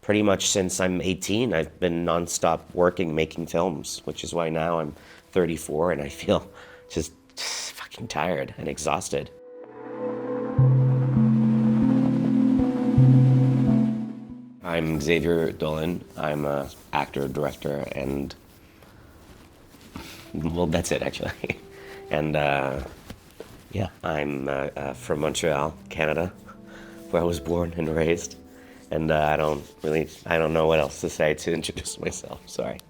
pretty much since I'm 18, I've been nonstop working, making films, which is why now I'm 34 and I feel just fucking tired and exhausted. I'm Xavier Dolan. I'm an actor, director, and, well, that's it actually. And yeah, I'm from Montreal, Canada, where I was born and raised. And I don't know what else to say to introduce myself, sorry.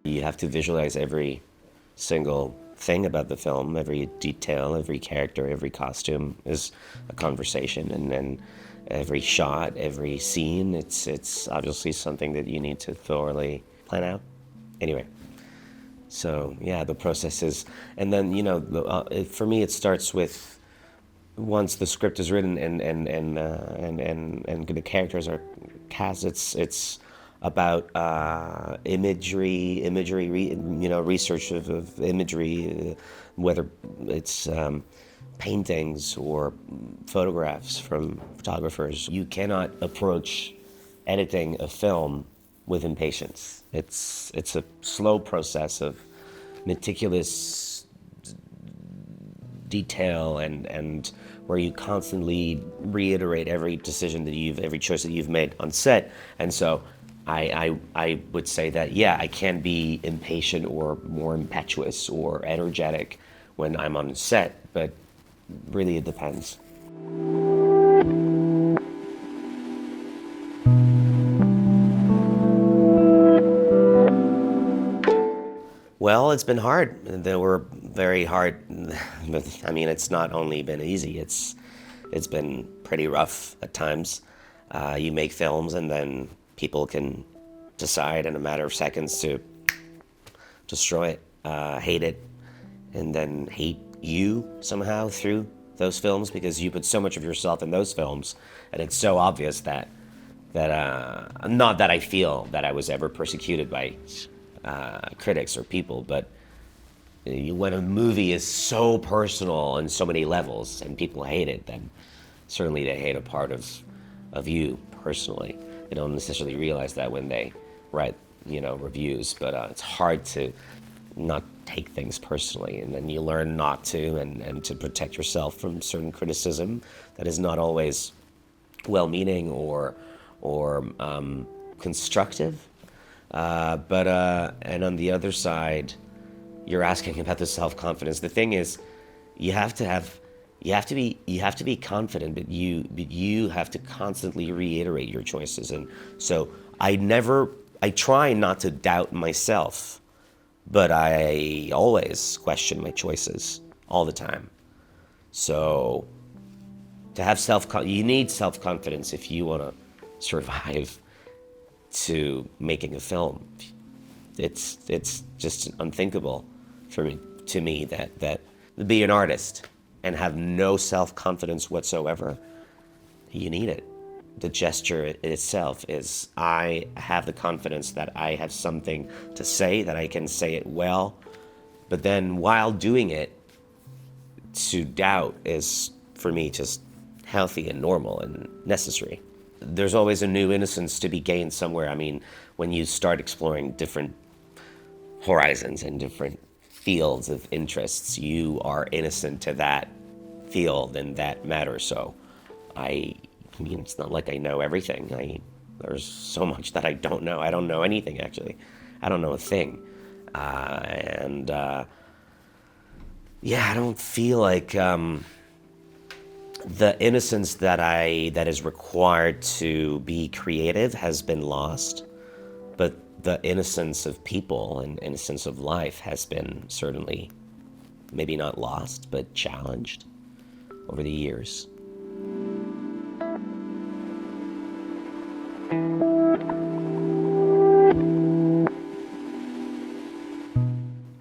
You have to visualize every single thing about the film, every detail, every character, every costume is a conversation, and then every shot, every scene, it's obviously something that you need to thoroughly plan out. Anyway, so yeah, the process is, and then, you know, for me it starts with, once the script is written and the characters are cast, it's about imagery, research of imagery, whether it's paintings or photographs from photographers. You cannot approach editing a film with impatience. It's a slow process of meticulous detail and where you constantly reiterate every decision that every choice that you've made on set. And so I would say that, yeah, I can be impatient or more impetuous or energetic when I'm on set, but really it depends. Well, it's been hard. They were very hard. I mean, it's not only been easy, it's been pretty rough at times. You make films and then people can decide in a matter of seconds to destroy it, hate it, and then hate you somehow through those films because you put so much of yourself in those films, and it's so obvious that not that I feel that I was ever persecuted by critics or people, but when a movie is so personal on so many levels and people hate it, then certainly they hate a part of you personally. They don't necessarily realize that when they write, reviews, but it's hard to not take things personally, and then you learn not to, and to protect yourself from certain criticism that is not always well-meaning or constructive. And on the other side, you're asking about the self-confidence. The thing is, you have to be confident, but you have to constantly reiterate your choices. And so I try not to doubt myself, but I always question my choices all the time. So to have you need self-confidence if you want to survive to making a film. It's just unthinkable to me that to be an artist and have no self-confidence whatsoever. You need it. The gesture itself is, I have the confidence that I have something to say, that I can say it well, but then while doing it, to doubt is, for me, just healthy and normal and necessary. There's always a new innocence to be gained somewhere. I mean, when you start exploring different horizons and different fields of interests, you are innocent to that field and that matter. So I mean, it's not like I know everything. There's so much that I don't know. I don't know anything, actually. I don't know a thing. Yeah, I don't feel like the innocence that is required to be creative has been lost, but the innocence of people and innocence of life has been certainly, maybe not lost, but challenged over the years.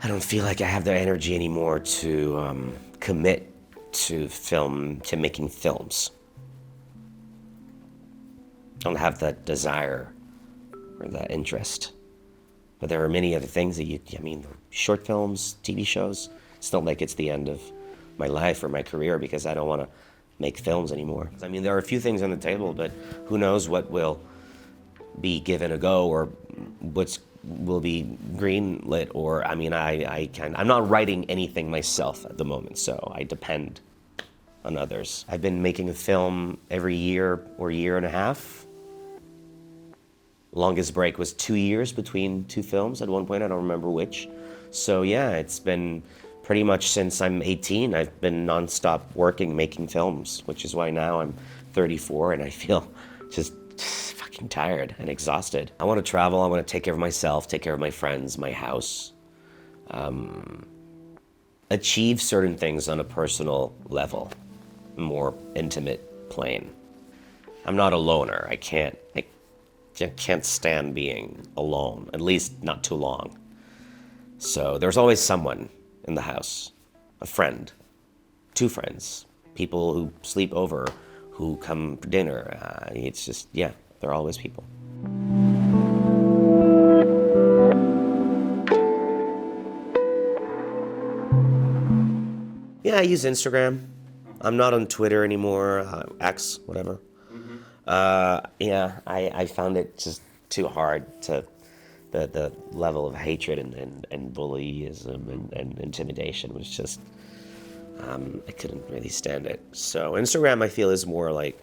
I don't feel like I have the energy anymore to commit to making films. I don't have that desire or that interest. But there are many other things that short films, TV shows, It's not like it's the end of my life or my career because I don't want to make films anymore. I mean, there are a few things on the table, but who knows what will be given a go or what's will be greenlit, or I'm not writing anything myself at the moment, so I depend on others. I've been making a film every year or year and a half. Longest break was 2 years between two films at one point, I don't remember which. So yeah, it's been pretty much since I'm 18, I've been nonstop working, making films, which is why now I'm 34 and I feel just fucking tired and exhausted. I want to travel, I want to take care of myself, take care of my friends, my house, achieve certain things on a personal level, more intimate plane. I'm not a loner. I can't stand being alone, at least not too long. So there's always someone in the house, a friend, two friends, people who sleep over, who come for dinner. It's just, yeah, there are always people. Yeah, I use Instagram. I'm not on Twitter anymore, X, whatever. Yeah, I found it just too hard to, the level of hatred and bullyism and intimidation was just, I couldn't really stand it. So Instagram, I feel, is more like,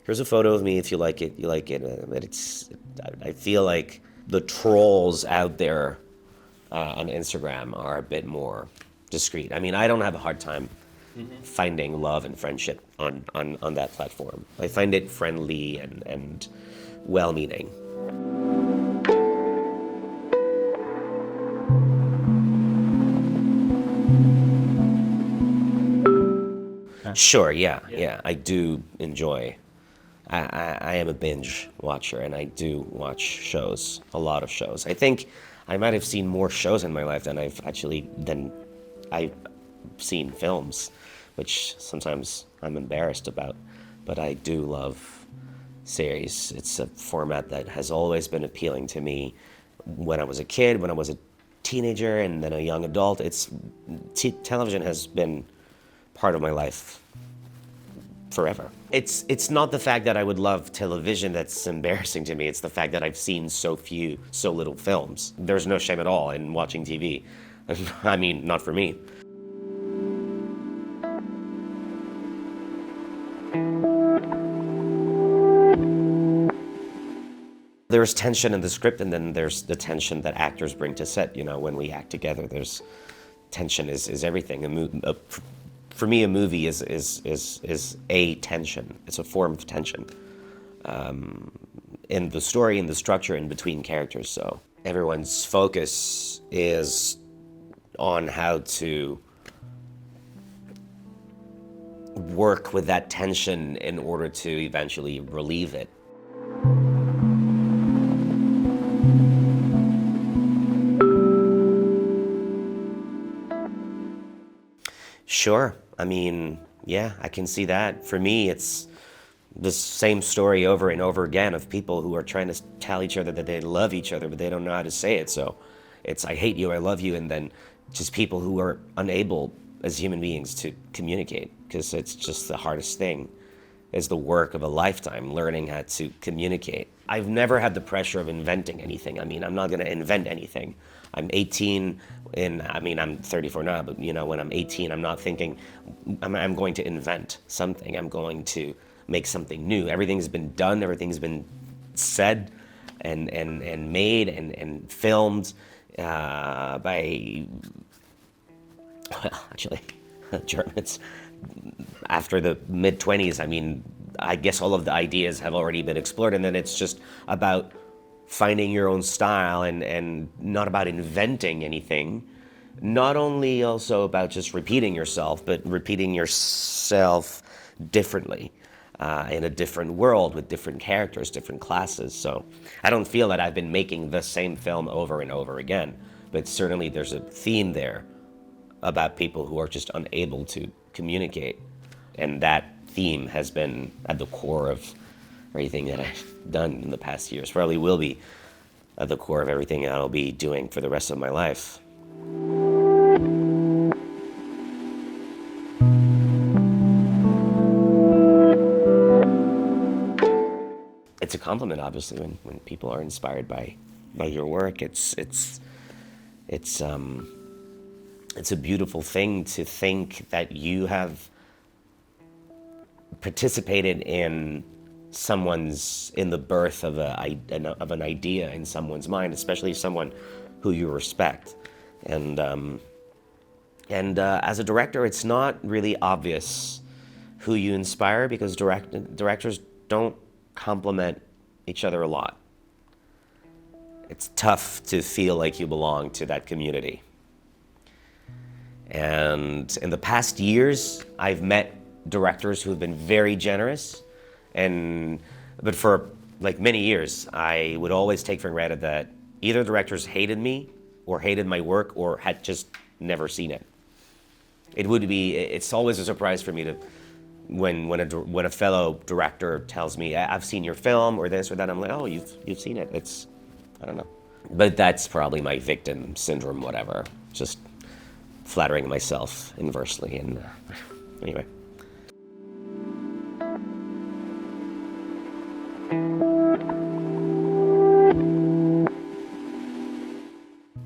here's a photo of me, if you like it, you like it. But I feel like the trolls out there on Instagram are a bit more discreet. I mean, I don't have a hard time finding love and friendship on that platform. I find it friendly and well-meaning. Sure, yeah, I do enjoy. I am a binge watcher, and I do watch shows, a lot of shows. I think I might have seen more shows in my life than I've seen films, which sometimes I'm embarrassed about, but I do love series. It's a format that has always been appealing to me when I was a kid, when I was a teenager, and then a young adult. Television has been part of my life forever. It's not the fact that I would love television that's embarrassing to me, it's the fact that I've seen so little films. There's no shame at all in watching TV. I mean, not for me. There's tension in the script, and then there's the tension that actors bring to set. You know, when we act together, there's tension is everything. For me, a movie is a tension. It's a form of tension in the story, in the structure, in between characters. So everyone's focus is on how to work with that tension in order to eventually relieve it. Sure. I mean, yeah, I can see that. For me, it's the same story over and over again of people who are trying to tell each other that they love each other, but they don't know how to say it. So it's, I hate you, I love you, and then just people who are unable as human beings to communicate, because it's just the hardest thing. Is the work of a lifetime, learning how to communicate. I've never had the pressure of inventing anything. I mean, I'm not gonna invent anything. I'm 18, I'm 34 now, but you know, when I'm 18, I'm not thinking, I'm going to invent something. I'm going to make something new. Everything's been done, everything's been said and made and filmed by, well, actually, Germans. After the mid-20s, I mean, I guess all of the ideas have already been explored, and then it's just about finding your own style and not about inventing anything. Not only also about just repeating yourself, but repeating yourself differently, in a different world with different characters, different classes. So I don't feel that I've been making the same film over and over again, but certainly there's a theme there about people who are just unable to communicate. And that theme has been at the core of everything that I've done in the past years. Probably will be at the core of everything I'll be doing for the rest of my life. it's a compliment, obviously, when people are inspired by your work. It's a beautiful thing to think that you have participated in the birth of an idea in someone's mind, especially someone who you respect. And as a director, it's not really obvious who you inspire, because directors don't compliment each other a lot. It's tough to feel like you belong to that community. And in the past years, I've met directors who have been very generous, but for like many years, I would always take for granted that either directors hated me or hated my work or had just never seen it. It's always a surprise for me when a fellow director tells me, I've seen your film or this or that. I'm like, oh, you've seen it. I don't know. But that's probably my victim syndrome, whatever. Just flattering myself inversely. And anyway.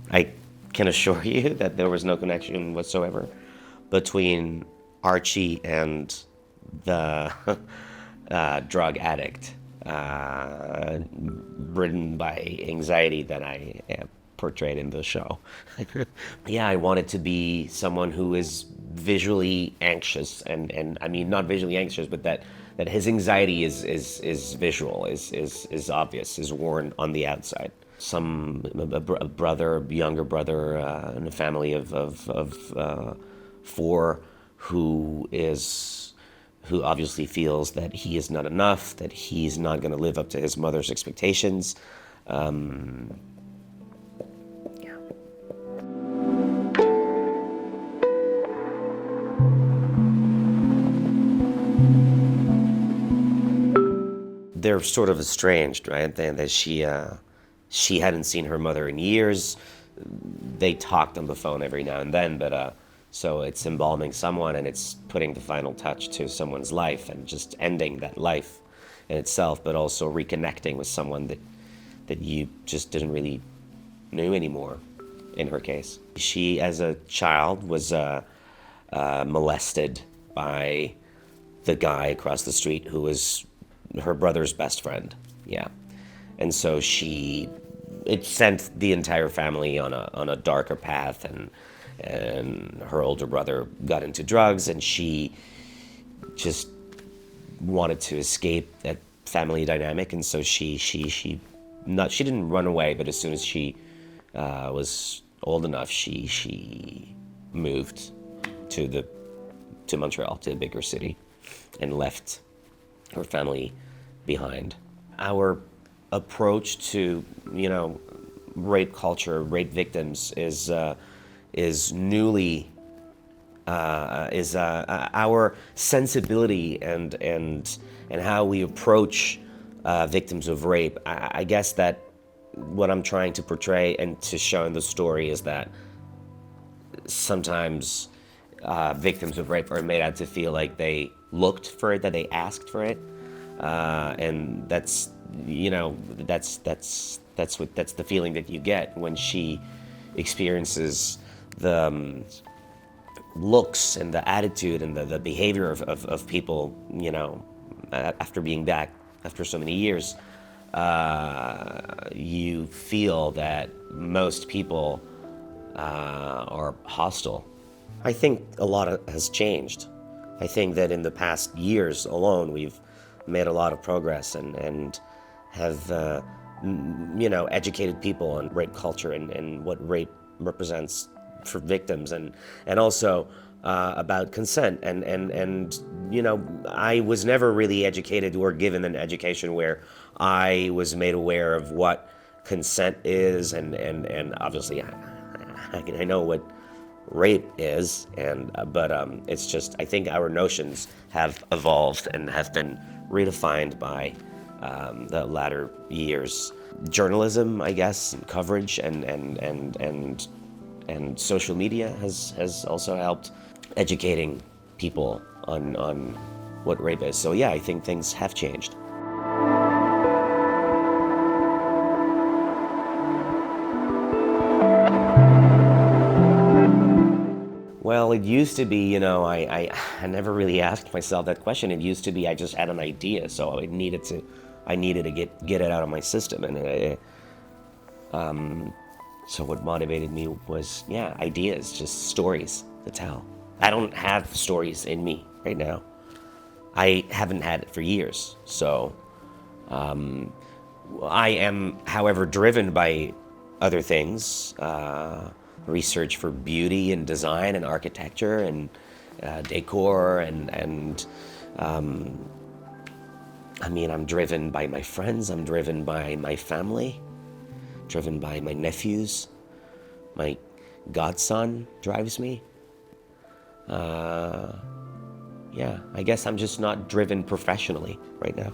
I can assure you that there was no connection whatsoever between Archie and the drug addict ridden by anxiety that I portrayed in the show. Yeah, I wanted to be someone who is visually anxious, and I mean not visually anxious, but that his anxiety is visual, is obvious, is worn on the outside. A younger brother in a family of four who obviously feels that he is not enough, that he's not going to live up to his mother's expectations. They're sort of estranged, right? That she hadn't seen her mother in years. They talked on the phone every now and then, but so it's embalming someone, and it's putting the final touch to someone's life and just ending that life in itself, but also reconnecting with someone that you just didn't really know anymore, in her case. She, as a child, was molested by the guy across the street who was her brother's best friend. Yeah. And so it sent the entire family on a darker path, and her older brother got into drugs, and she just wanted to escape that family dynamic, and so she didn't run away, but as soon as she was old enough, she moved to Montreal, to a bigger city, and left her family behind. Our approach to, rape culture, rape victims is our sensibility and how we approach victims of rape. I guess that what I'm trying to portray and to show in the story is that sometimes victims of rape are made out to feel like they looked for it, that they asked for it, and that's the feeling that you get when she experiences the looks and the attitude and the behavior of people, after being back after so many years. You feel that most people are hostile. I think a lot has changed. I think that in the past years alone, we've made a lot of progress and have, educated people on rape culture and what rape represents for victims, and also about consent. And I was never really educated or given an education where I was made aware of what consent is, and obviously I know what rape is, but it's just, I think our notions have evolved and have been redefined by the latter years. Journalism, I guess, and coverage and social media has also helped educating people on what rape is. So yeah, I think things have changed. Well, it used to be, I never really asked myself that question. It used to be I just had an idea, so I needed to get it out of my system, and so what motivated me was, ideas, just stories to tell. I don't have stories in me right now. I haven't had it for years, so I am, however, driven by other things. Research for beauty and design and architecture and decor and I'm driven by my friends. I'm driven by my family. Driven by my nephews. My godson drives me. I guess I'm just not driven professionally right now.